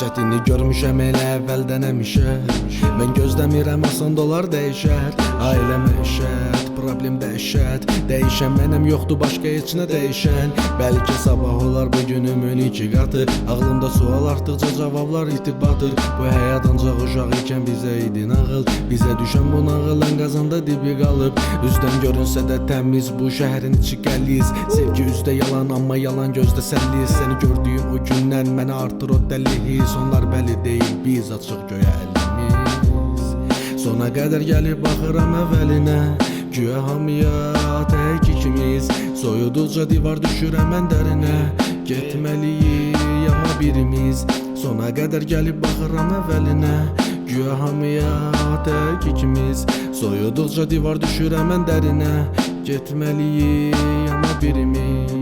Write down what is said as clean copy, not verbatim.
Çətinlik görmüşəm elə əvvəldən həmişə. Mən gözləmirəm asan dolar dəyişər. Ailə məişət, problem dəhşət. Dəyişən mənəm, yoxdur başqa heç nə dəyişən. Bəlkə sabah olar bu günümün 2 qatı. Ağlımda sual artdıqca cavablar itib batır. Bu həyat ancaq uşaq ikən bizə idi nağıl. Bizə düşən bu nağıl ən qazanda dibi qalıb. Üzdən görünsə də təmiz bu şəhərin içi qəliz. Sevgi üzdə yalan, amma yalan gözdə səlliz. Səni gördüyüm o gündən mənə artır o dəli his. Onlar bəli deyil, biz açıq göyə əlimiz. Sona qədər gəlib baxıram əvvəlinə. Güya hamıya tək ikimiz. Soyuduqca divar düşürəm mən dərinə. Getməliyik amma birimiz. Sona qədər gəlib baxıram əvvəlinə. Güya hamıya tək ikimiz. Soyuduqca divar düşürəm mən dərinə. Getməliyik amma birimiz.